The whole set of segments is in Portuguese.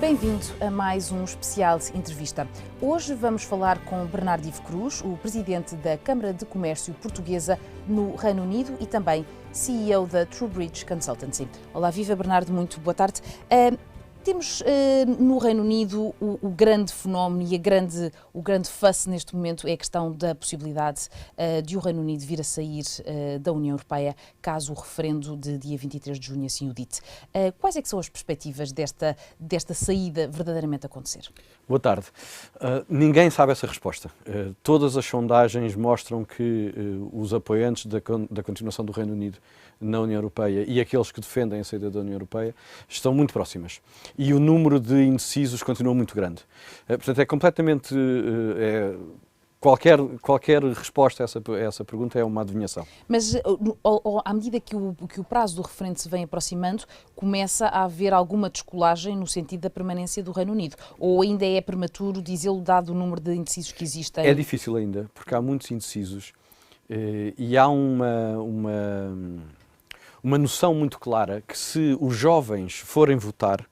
Bem-vindo a mais um especial entrevista. Hoje vamos falar com Bernardo Ivo Cruz, o presidente da Câmara de Comércio Portuguesa no Reino Unido e também CEO da TrueBridge Consultancy. Olá, viva Bernardo, muito boa tarde. Temos no Reino Unido o grande fenómeno e o grande fuss neste momento é a questão da possibilidade de o Reino Unido vir a sair da União Europeia caso o referendo de dia 23 de junho assim o dite. Quais é que são as perspectivas desta saída verdadeiramente acontecer? Boa tarde. Ninguém sabe essa resposta. Todas as sondagens mostram que os apoiantes da continuação do Reino Unido na União Europeia e aqueles que defendem a saída da União Europeia estão muito próximas. E o número de indecisos continua muito grande. Portanto, é completamente... Qualquer resposta a essa pergunta é uma adivinhação. Mas à medida que o prazo do referendo se vem aproximando, começa a haver alguma descolagem no sentido da permanência do Reino Unido? Ou ainda é prematuro dizê-lo dado o número de indecisos que existem? É difícil ainda, porque há muitos indecisos e há uma noção muito clara que se os jovens forem votar,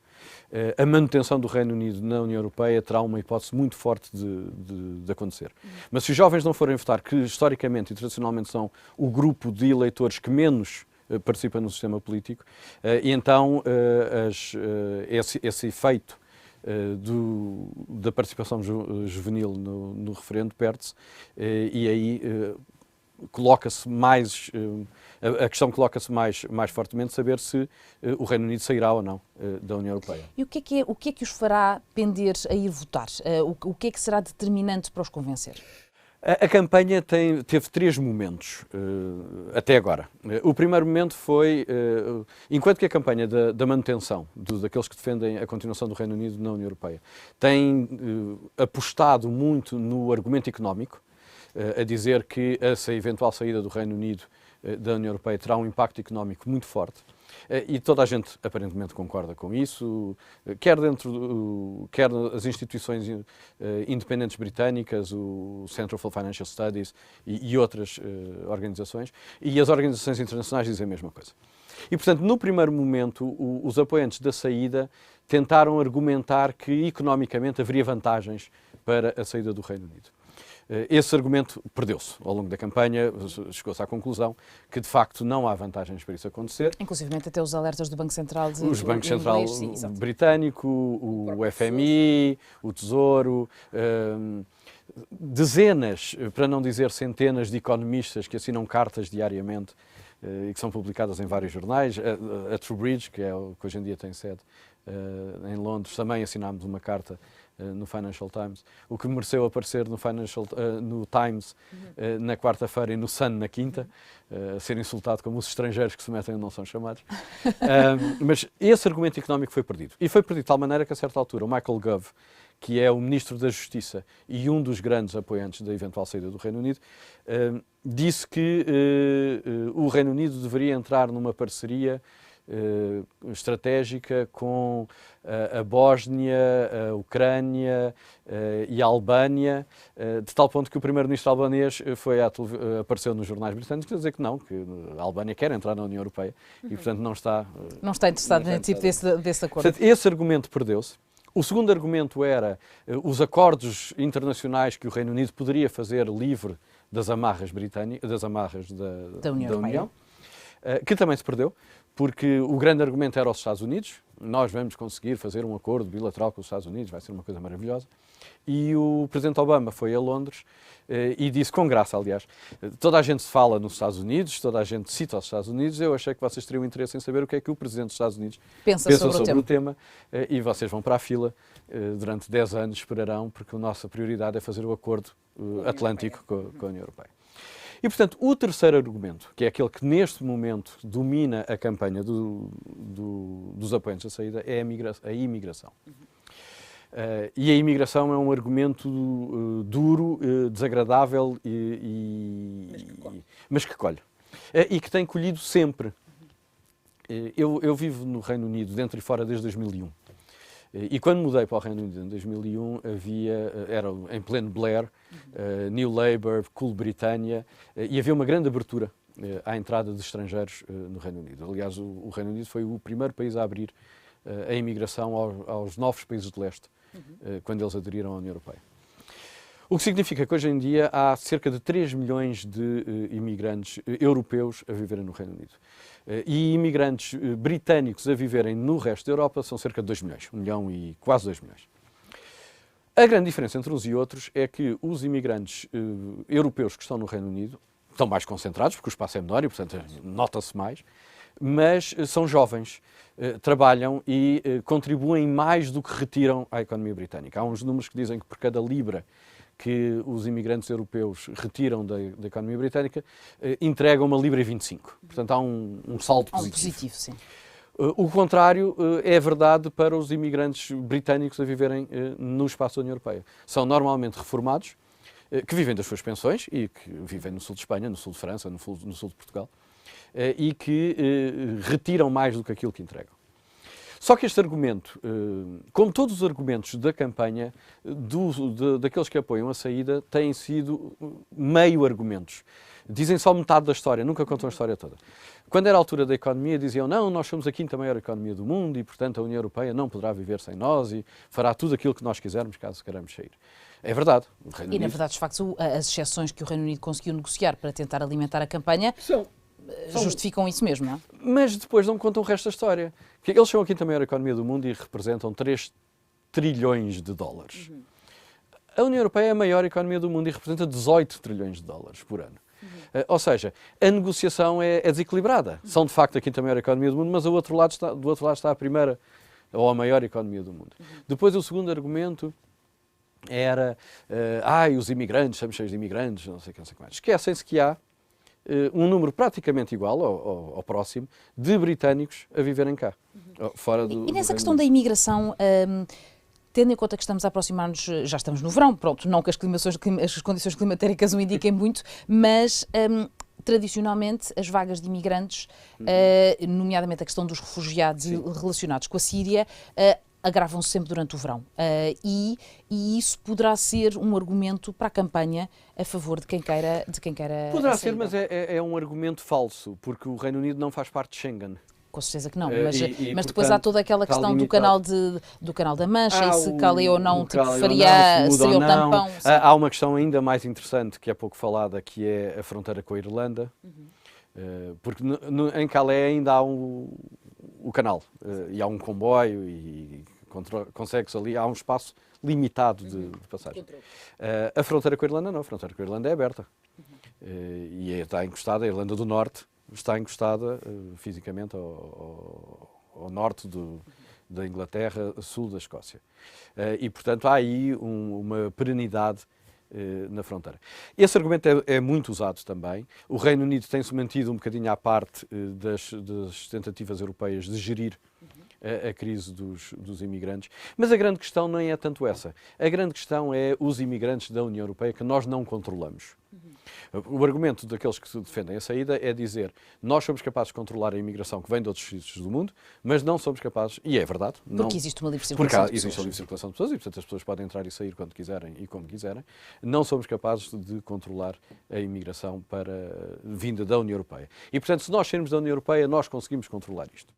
a manutenção do Reino Unido na União Europeia terá uma hipótese muito forte de acontecer. Mas se os jovens não forem votar, que historicamente e tradicionalmente são o grupo de eleitores que menos participa no sistema político, e então esse efeito da participação juvenil no referendo perde-se, e aí coloca-se mais... A questão coloca-se mais fortemente saber se o Reino Unido sairá ou não da União Europeia. E o que é que os fará pender a ir votar? O que é que será determinante para os convencer? A campanha teve três momentos até agora. O primeiro momento foi, enquanto que a campanha da manutenção daqueles que defendem a continuação do Reino Unido na União Europeia tem apostado muito no argumento económico, a dizer que essa eventual saída do Reino Unido da União Europeia terá um impacto económico muito forte, e toda a gente aparentemente concorda com isso, quer as instituições independentes britânicas, o Centre for Financial Studies e outras organizações, e as organizações internacionais dizem a mesma coisa. E, portanto, no primeiro momento, os apoiantes da saída tentaram argumentar que economicamente haveria vantagens para a saída do Reino Unido. Esse argumento perdeu-se ao longo da campanha, chegou-se à conclusão que de facto não há vantagens para isso acontecer. Inclusive até os alertas do Banco Central os Bancos Central britânico, o FMI, o Tesouro, dezenas, para não dizer centenas de economistas que assinam cartas diariamente e que são publicadas em vários jornais. A TrueBridge, que hoje em dia tem sede em Londres, também assinámos uma carta no Financial Times, o que mereceu aparecer no Times na quarta-feira e no Sun na quinta, a ser insultado como os estrangeiros que se metem onde não são chamados. Mas esse argumento económico foi perdido. E foi perdido de tal maneira que, a certa altura, o Michael Gove, que é o Ministro da Justiça e um dos grandes apoiantes da eventual saída do Reino Unido, disse que o Reino Unido deveria entrar numa parceria estratégica com a Bósnia, a Ucrânia e a Albânia, de tal ponto que o primeiro-ministro albanês apareceu nos jornais britânicos a dizer que não, que a Albânia quer entrar na União Europeia e, portanto, não está interessado nesse tipo desse acordo. Portanto, esse argumento perdeu-se. O segundo argumento era os acordos internacionais que o Reino Unido poderia fazer livre das amarras da União, que também se perdeu, porque o grande argumento era os Estados Unidos. Nós vamos conseguir fazer um acordo bilateral com os Estados Unidos, vai ser uma coisa maravilhosa. E o Presidente Obama foi a Londres e disse, com graça, aliás, toda a gente se fala nos Estados Unidos, toda a gente cita os Estados Unidos, eu achei que vocês teriam interesse em saber o que é que o Presidente dos Estados Unidos pensa sobre o tema, e vocês vão para a fila, durante 10 anos esperarão, porque a nossa prioridade é fazer o acordo atlântico com a União Europeia. E, portanto, o terceiro argumento, que é aquele que neste momento domina a campanha dos apoiantes da saída, é a imigração. E a imigração é um argumento duro, desagradável, mas que colhe. E que tem colhido sempre. Eu vivo no Reino Unido, dentro e fora, desde 2001. E quando mudei para o Reino Unido em 2001, era em pleno Blair, New Labour, Cool Britannia, e havia uma grande abertura à entrada de estrangeiros no Reino Unido. Aliás, o Reino Unido foi o primeiro país a abrir a imigração aos novos países de leste, quando eles aderiram à União Europeia. O que significa que hoje em dia há cerca de 3 milhões de imigrantes europeus a viverem no Reino Unido. E imigrantes britânicos a viverem no resto da Europa são cerca de 2 milhões, 1 milhão e quase 2 milhões. A grande diferença entre uns e outros é que os imigrantes europeus que estão no Reino Unido estão mais concentrados, porque o espaço é menor e, portanto, nota-se mais, mas são jovens, trabalham e contribuem mais do que retiram à economia britânica. Há uns números que dizem que por cada libra que os imigrantes europeus retiram da economia britânica, entregam 1,25 libra. Portanto, há um saldo positivo. Sim. O contrário é verdade para os imigrantes britânicos a viverem no espaço da União Europeia. São normalmente reformados, que vivem das suas pensões e que vivem no sul de Espanha, no sul de França, no sul de Portugal, e que retiram mais do que aquilo que entregam. Só que este argumento, como todos os argumentos da campanha, daqueles que apoiam a saída, têm sido meio argumentos. Dizem só metade da história, nunca contam a história toda. Quando era a altura da economia, diziam não, nós somos a quinta maior economia do mundo e, portanto, a União Europeia não poderá viver sem nós e fará tudo aquilo que nós quisermos, caso queiramos sair. É verdade. Na verdade, de facto, as exceções que o Reino Unido conseguiu negociar para tentar alimentar a campanha justificam isso mesmo, não é? Mas depois não contam o resto da história. Eles são a quinta maior economia do mundo e representam 3 trilhões de dólares. A União Europeia é a maior economia do mundo e representa 18 trilhões de dólares por ano. Ou seja, a negociação é desequilibrada. São, de facto, a quinta maior economia do mundo, mas do outro lado está a primeira ou a maior economia do mundo. Depois, o segundo argumento era os imigrantes, estamos cheios de imigrantes, não sei o que mais. Esquecem-se que há um número praticamente igual, ou próximo, de britânicos a viverem cá. Fora e nessa questão da imigração, tendo em conta que estamos a aproximar-nos, já estamos no verão, pronto, não que as condições climatéricas o indiquem muito, mas tradicionalmente as vagas de imigrantes, nomeadamente a questão dos refugiados relacionados com a Síria, agravam-se sempre durante o verão. E isso poderá ser um argumento para a campanha a favor de quem queira Poderá ser, mas é um argumento falso, porque o Reino Unido não faz parte de Schengen. Com certeza que não, mas depois portanto, há toda aquela questão do canal da Mancha, e se cali ou não seria o tampão. Há uma questão ainda mais interessante, que é pouco falada, que é a fronteira com a Irlanda, porque em Calais ainda há o canal, e há um comboio, e consegue-se ali, há um espaço limitado de passagem. A fronteira com a Irlanda não, a fronteira com a Irlanda é aberta, e está encostada, a Irlanda do Norte está encostada fisicamente ao norte da Inglaterra, sul da Escócia. E, portanto, há aí uma perenidade na fronteira. Esse argumento é muito usado também. O Reino Unido tem-se mantido um bocadinho à parte das tentativas europeias de gerir a crise dos imigrantes. Mas a grande questão não é tanto essa. A grande questão é os imigrantes da União Europeia que nós não controlamos. O argumento daqueles que defendem a saída é dizer nós somos capazes de controlar a imigração que vem de outros sítios do mundo, mas não somos capazes, e é verdade. Porque existe uma livre circulação de pessoas. Existe a livre circulação de pessoas e, portanto, as pessoas podem entrar e sair quando quiserem e como quiserem. Não somos capazes de controlar a imigração vinda da União Europeia. E, portanto, se nós sairmos da União Europeia, nós conseguimos controlar isto.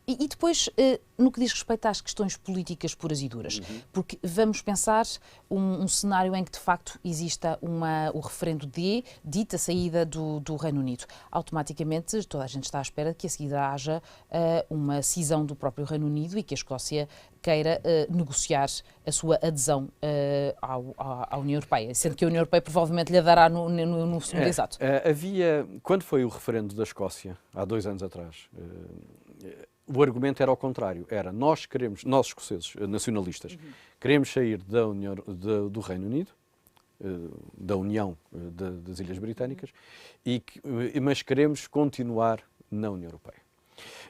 E depois, no que diz respeito às questões políticas puras e duras, porque vamos pensar um cenário em que, de facto, exista o referendo dita saída do Reino Unido. Automaticamente, toda a gente está à espera de que a seguir haja uma cisão do próprio Reino Unido e que a Escócia queira negociar a sua adesão à União Europeia, sendo que a União Europeia provavelmente lhe dará no segundo exato. Quando foi o referendo da Escócia, há 2 anos atrás, o argumento era ao contrário, era nós escoceses, nacionalistas, queremos sair do Reino Unido, da União das Ilhas Britânicas, mas queremos continuar na União Europeia.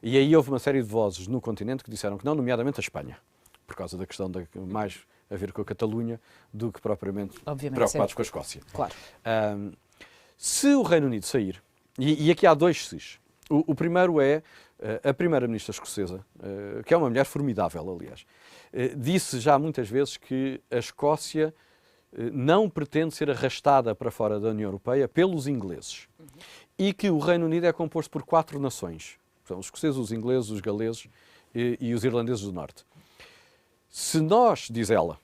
E aí houve uma série de vozes no continente que disseram que não, nomeadamente a Espanha, por causa da questão mais a ver com a Catalunha do que propriamente preocupados com a Escócia. Claro. Se o Reino Unido sair, e aqui há 2 ses, o primeiro é a primeira-ministra escocesa, que é uma mulher formidável, aliás, disse já muitas vezes que a Escócia não pretende ser arrastada para fora da União Europeia pelos ingleses e que o Reino Unido é composto por 4 nações. São os escoceses, os ingleses, os galeses e os irlandeses do Norte. Se nós, diz ela,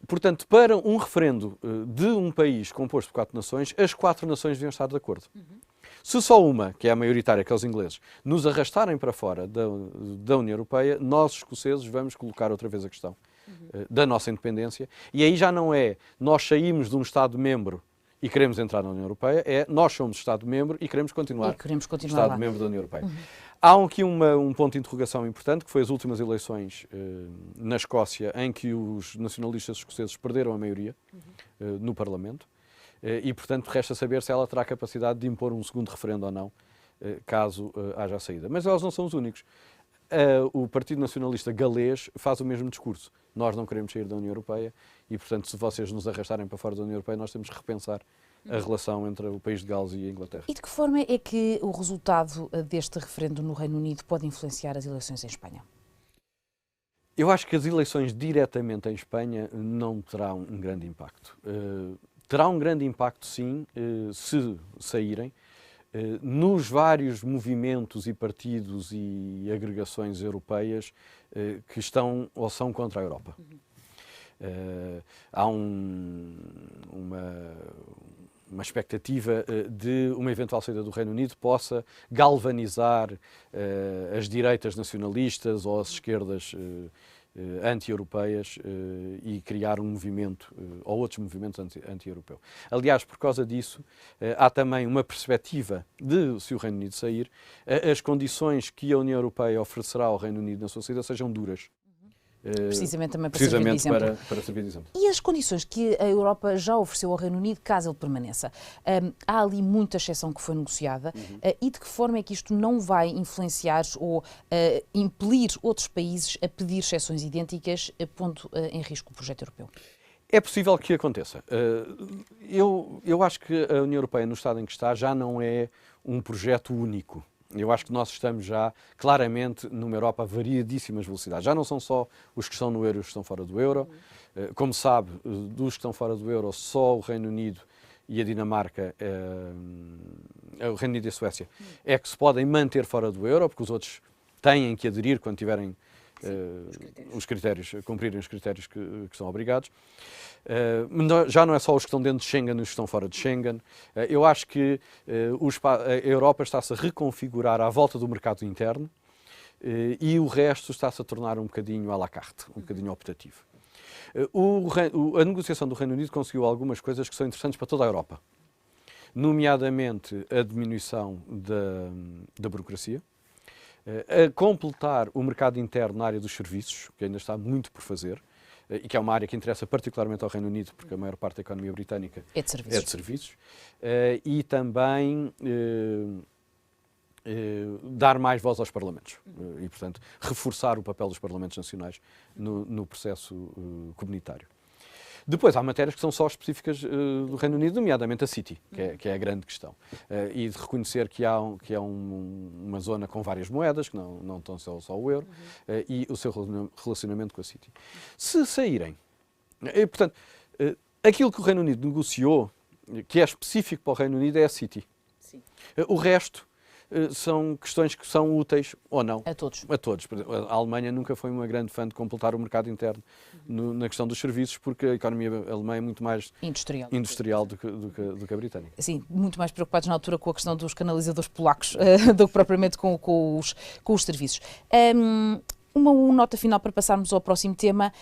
portanto, para um referendo de um país composto por 4 nações, as 4 nações deviam estar de acordo. Se só uma, que é a maioritária, que é os ingleses, nos arrastarem para fora da União Europeia, nós, escoceses, vamos colocar outra vez a questão da nossa independência. E aí já não é nós saímos de um Estado-membro e queremos entrar na União Europeia, é nós somos Estado-membro e queremos continuar Estado-membro da União Europeia. Há aqui um ponto de interrogação importante, que foi as últimas eleições na Escócia, em que os nacionalistas escoceses perderam a maioria no Parlamento. E, portanto, resta saber se ela terá capacidade de impor um segundo referendo ou não, caso haja a saída. Mas elas não são os únicos. O Partido Nacionalista Galês faz o mesmo discurso. Nós não queremos sair da União Europeia e, portanto, se vocês nos arrastarem para fora da União Europeia, nós temos que repensar a relação entre o país de Gales e a Inglaterra. E de que forma é que o resultado deste referendo no Reino Unido pode influenciar as eleições em Espanha? Eu acho que as eleições diretamente em Espanha não terão um grande impacto. Terá um grande impacto, sim, se saírem, nos vários movimentos e partidos e agregações europeias que estão ou são contra a Europa. Há uma expectativa de uma eventual saída do Reino Unido possa galvanizar as direitas nacionalistas ou as esquerdas anti-europeias e criar um movimento ou outros movimentos anti-europeu. Aliás, por causa disso, há também uma perspectiva de, se o Reino Unido sair, as condições que a União Europeia oferecerá ao Reino Unido na sua saída sejam duras. Precisamente também para servir de exemplo. Para servir de exemplo. E as condições que a Europa já ofereceu ao Reino Unido, caso ele permaneça? Há ali muita exceção que foi negociada e de que forma é que isto não vai influenciar ou impelir outros países a pedir exceções idênticas, pondo em risco o projeto europeu? É possível que aconteça. Eu acho que a União Europeia, no estado em que está, já não é um projeto único. Eu acho que nós estamos já claramente numa Europa a variadíssimas velocidades. Já não são só os que estão no euro e os que estão fora do euro. Como sabe, dos que estão fora do euro, só o Reino Unido e a Dinamarca, o Reino Unido e a Suécia, é que se podem manter fora do euro, porque os outros têm que aderir quando tiverem cumprirem os critérios que são obrigados. Já não é só os que estão dentro de Schengen e os que estão fora de Schengen. Eu acho que a Europa está-se a reconfigurar à volta do mercado interno e o resto está-se a tornar um bocadinho à la carte, um bocadinho optativo. A negociação do Reino Unido conseguiu algumas coisas que são interessantes para toda a Europa, nomeadamente a diminuição da burocracia, a completar o mercado interno na área dos serviços, que ainda está muito por fazer, e que é uma área que interessa particularmente ao Reino Unido, porque a maior parte da economia britânica é de serviços, e também dar mais voz aos parlamentos e, portanto, reforçar o papel dos parlamentos nacionais no processo comunitário. Depois, há matérias que são só específicas do Reino Unido, nomeadamente a City, que é a grande questão. E de reconhecer que há uma zona com várias moedas, que não estão só o euro, e o seu relacionamento com a City. Se saírem, portanto, aquilo que o Reino Unido negociou, que é específico para o Reino Unido, é a City. Sim. O resto são questões que são úteis ou não. A todos. A todos. A Alemanha nunca foi uma grande fã de completar o mercado interno na questão dos serviços, porque a economia alemã é muito mais industrial do que a britânica. Sim, muito mais preocupados na altura com a questão dos canalizadores polacos do que propriamente com os serviços. Uma nota final para passarmos ao próximo tema.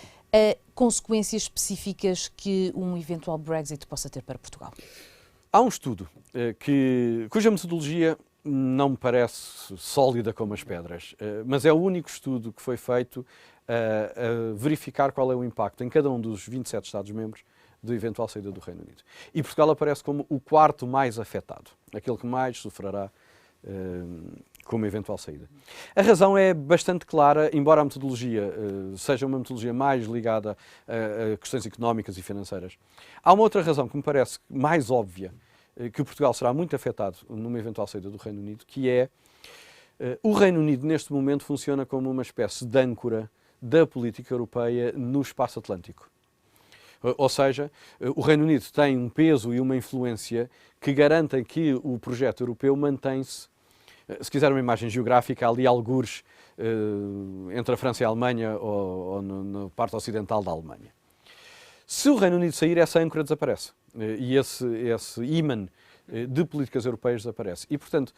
Consequências específicas que um eventual Brexit possa ter para Portugal. Há um estudo cuja metodologia não me parece sólida como as pedras, mas é o único estudo que foi feito a verificar qual é o impacto em cada um dos 27 Estados-membros de eventual saída do Reino Unido. E Portugal aparece como o quarto mais afetado, aquele que mais sofrerá com uma eventual saída. A razão é bastante clara, embora a metodologia seja uma metodologia mais ligada a questões económicas e financeiras. Há uma outra razão que me parece mais óbvia, que Portugal será muito afetado numa eventual saída do Reino Unido, que é o Reino Unido neste momento funciona como uma espécie de âncora da política europeia no espaço atlântico. Ou seja, o Reino Unido tem um peso e uma influência que garantem que o projeto europeu mantém-se se quiser uma imagem geográfica, ali algures entre a França e a Alemanha ou na parte ocidental da Alemanha. Se o Reino Unido sair, essa âncora desaparece e esse ímã de políticas europeias desaparece. E, portanto,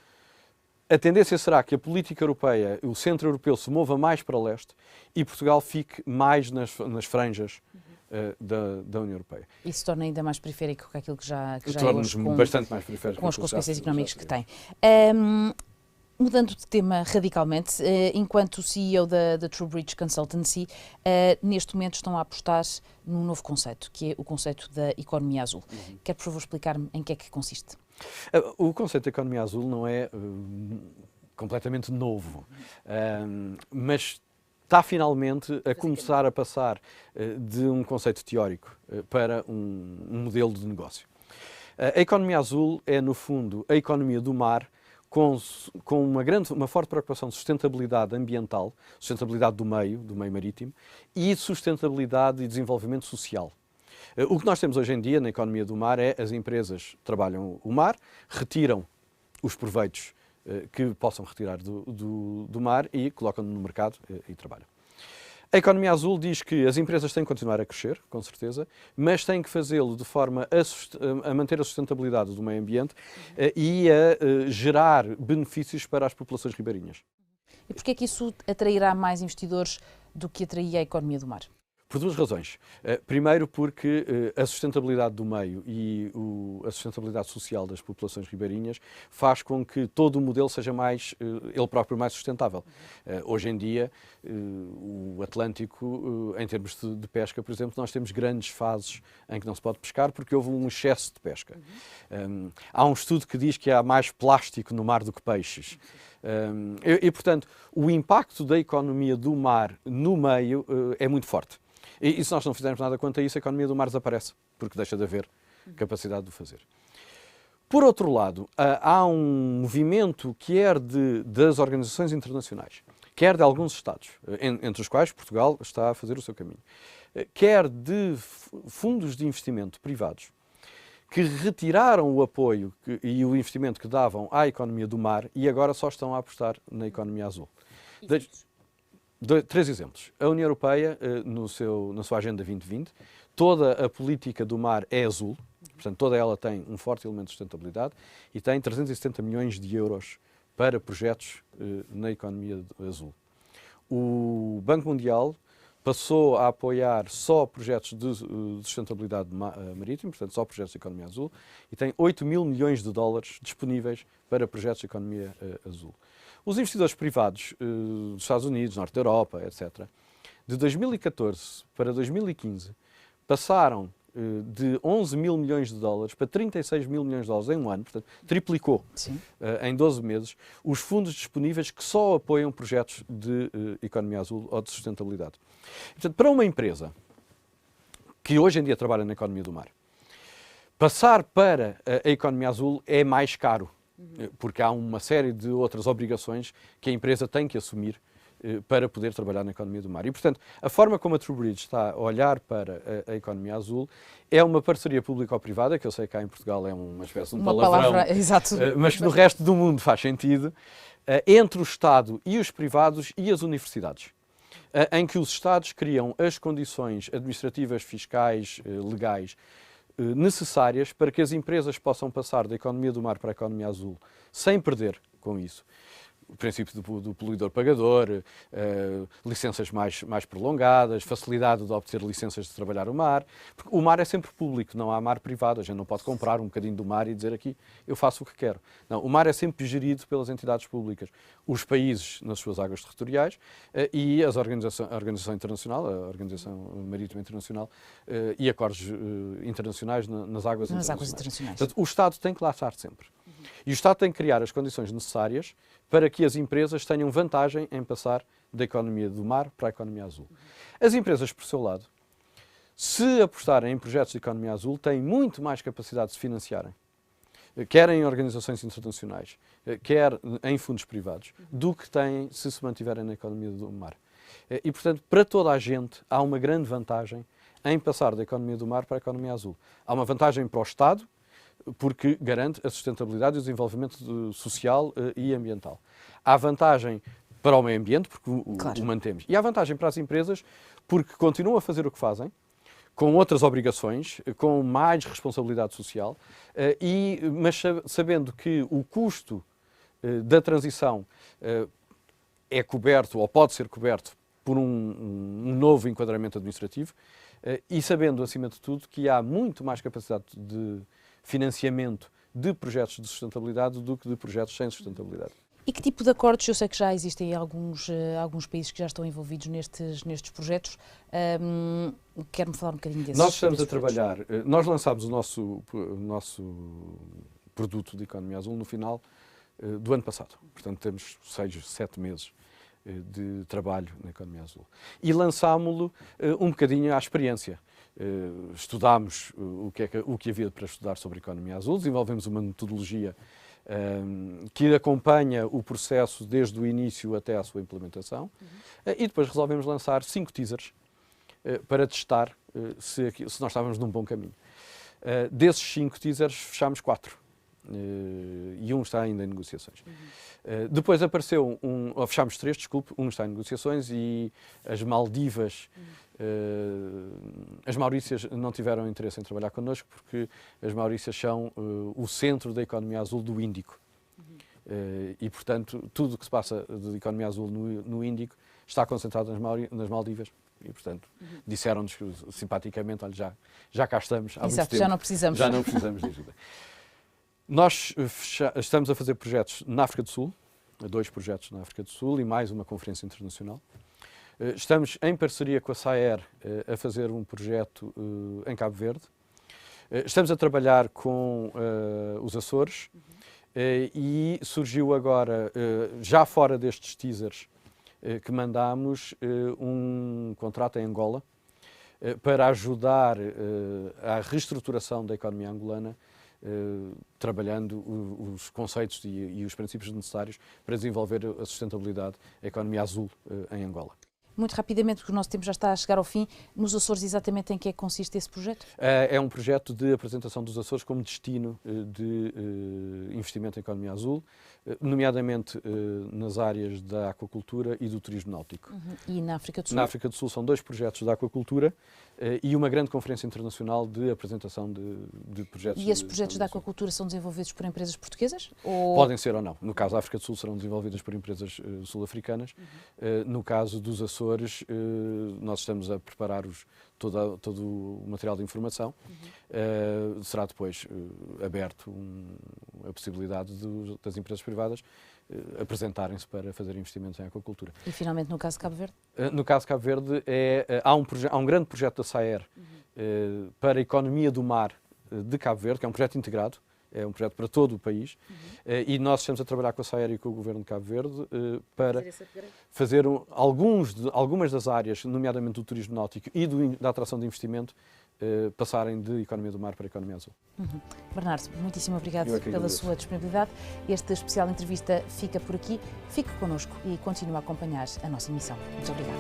a tendência será que a política europeia, o centro europeu, se mova mais para leste e Portugal fique mais nas franjas da União Europeia. Isso torna ainda mais periférico que aquilo que já é hoje, bastante mais periférico, com as consequências económicas que tem. Mudando de tema radicalmente, enquanto CEO da TrueBridge Consultancy, neste momento estão a apostar num novo conceito, que é o conceito da economia azul. Quer, por favor, explicar-me em que é que consiste? O conceito da economia azul não é completamente novo, mas está finalmente a começar a passar de um conceito teórico para um modelo de negócio. A economia azul é, no fundo, a economia do mar com uma forte preocupação de sustentabilidade ambiental, sustentabilidade do meio marítimo, e sustentabilidade e desenvolvimento social. O que nós temos hoje em dia na economia do mar é as empresas trabalham o mar, retiram os proveitos que possam retirar do mar e colocam-no no mercado e trabalham. A economia azul diz que as empresas têm que continuar a crescer, com certeza, mas têm que fazê-lo de forma a manter a sustentabilidade do meio ambiente e a gerar benefícios para as populações ribeirinhas. E porquê é que isso atrairá mais investidores do que atraía a economia do mar? Por duas razões. Primeiro, porque a sustentabilidade do meio e a sustentabilidade social das populações ribeirinhas faz com que todo o modelo seja ele próprio mais sustentável. Hoje em dia, o Atlântico, em termos de pesca, por exemplo, nós temos grandes fases em que não se pode pescar porque houve um excesso de pesca. Há um estudo que diz que há mais plástico no mar do que peixes. Portanto, o impacto da economia do mar no meio é muito forte. E se nós não fizermos nada quanto a isso, a economia do mar desaparece, porque deixa de haver capacidade de o fazer. Por outro lado, há um movimento, quer das organizações internacionais, quer de alguns Estados, entre os quais Portugal está a fazer o seu caminho, quer de fundos de investimento privados, que retiraram o apoio e o investimento que davam à economia do mar e agora só estão a apostar na economia azul. Três exemplos. A União Europeia, na sua Agenda 2020, toda a política do mar é azul, portanto, toda ela tem um forte elemento de sustentabilidade e tem 370 milhões de euros para projetos na economia azul. O Banco Mundial passou a apoiar só projetos de sustentabilidade marítima, portanto, só projetos de economia azul, e tem 8 mil milhões de dólares disponíveis para projetos de economia azul. Os investidores privados dos Estados Unidos, Norte da Europa, etc., de 2014 para 2015, passaram de 11 mil milhões de dólares para 36 mil milhões de dólares em um ano, portanto, triplicou em 12 meses os fundos disponíveis que só apoiam projetos de economia azul ou de sustentabilidade. Portanto, para uma empresa que hoje em dia trabalha na economia do mar, passar para a economia azul é mais caro, porque há uma série de outras obrigações que a empresa tem que assumir para poder trabalhar na economia do mar. E, portanto, a forma como a TrueBridge está a olhar para a economia azul é uma parceria público-privada, que eu sei que cá em Portugal é uma espécie de um palavrão, mas que no resto do mundo faz sentido, entre o Estado e os privados e as universidades, em que os Estados criam as condições administrativas, fiscais, legais, necessárias para que as empresas possam passar da economia do mar para a economia azul sem perder com isso. O princípio do poluidor-pagador, licenças mais prolongadas, facilidade de obter licenças de trabalhar o mar. Porque o mar é sempre público, não há mar privado. A gente não pode comprar um bocadinho do mar e dizer aqui, eu faço o que quero. Não, o mar é sempre gerido pelas entidades públicas. Os países nas suas águas territoriais e a Organização Internacional, a Organização Marítima Internacional e acordos internacionais nas águas internacionais. Portanto, o Estado tem que lá estar sempre. E o Estado tem que criar as condições necessárias para que as empresas tenham vantagem em passar da economia do mar para a economia azul. As empresas, por seu lado, se apostarem em projetos de economia azul, têm muito mais capacidade de se financiarem, quer em organizações internacionais, quer em fundos privados, do que têm se mantiverem na economia do mar. E, portanto, para toda a gente, há uma grande vantagem em passar da economia do mar para a economia azul. Há uma vantagem para o Estado, porque garante a sustentabilidade e o desenvolvimento social e ambiental. Há vantagem para o meio ambiente, porque o mantemos. E há vantagem para as empresas, porque continuam a fazer o que fazem, com outras obrigações, com mais responsabilidade social, mas sabendo que o custo da transição é coberto, ou pode ser coberto, por um novo enquadramento administrativo, e sabendo, acima de tudo, que há muito mais capacidade de financiamento de projetos de sustentabilidade do que de projetos sem sustentabilidade. E que tipo de acordos? Eu sei que já existem alguns países que já estão envolvidos nestes projetos. Quer-me falar um bocadinho desses? Nós estamos a trabalhar, nós lançámos o nosso produto de economia azul no final do ano passado. Portanto, temos 6, 7 meses de trabalho na economia azul. E lançámo-lo um bocadinho à experiência. Estudámos o que havia para estudar sobre a economia azul, desenvolvemos uma metodologia que acompanha o processo desde o início até à sua implementação, e depois resolvemos lançar 5 teasers para testar se nós estávamos num bom caminho. Desses 5 teasers fechámos 4 e um está ainda em negociações. Depois apareceu fechámos 3, desculpe, um está em negociações e as Maldivas, as Maurícias não tiveram interesse em trabalhar connosco porque as Maurícias são o centro da economia azul do Índico. E, portanto, tudo o que se passa de economia azul no Índico está concentrado nas Maldivas. E, portanto, disseram-nos simpaticamente, olha, já cá estamos há muito tempo. Já não precisamos. Já não precisamos de ajuda. Nós estamos a fazer projetos na África do Sul, 2 projetos na África do Sul e mais uma conferência internacional. Estamos em parceria com a SAER a fazer um projeto em Cabo Verde. Estamos a trabalhar com os Açores e surgiu agora, já fora destes teasers que mandámos, um contrato em Angola para ajudar à reestruturação da economia angolana, trabalhando os conceitos e os princípios necessários para desenvolver a sustentabilidade, a economia azul em Angola. Muito rapidamente, porque o nosso tempo já está a chegar ao fim, nos Açores exatamente em que é que consiste esse projeto? É um projeto de apresentação dos Açores como destino de investimento em economia azul, nomeadamente nas áreas da aquacultura e do turismo náutico. E na África do Sul? Na África do Sul são 2 projetos de aquacultura e uma grande conferência internacional de apresentação de projetos. E esses projetos de aquacultura são desenvolvidos por empresas portuguesas? Ou... Podem ser ou não. No caso da África do Sul serão desenvolvidas por empresas sul-africanas. No caso dos Açores, nós estamos a preparar todo o material de informação. Será depois aberto a possibilidade das empresas privadas apresentarem-se para fazer investimentos em aquacultura. E finalmente no caso de Cabo Verde? No caso de Cabo Verde há um grande projeto da SAER para a economia do mar de Cabo Verde, que é um projeto integrado, é um projeto para todo o país, e nós estamos a trabalhar com a SAER e com o Governo de Cabo Verde para fazer algumas das áreas, nomeadamente do turismo náutico e da atração de investimento, passarem de economia do mar para a economia azul. Bernardo, muitíssimo obrigado pela sua disponibilidade. Esta especial entrevista fica por aqui. Fique connosco e continue a acompanhar a nossa emissão. Muito obrigada.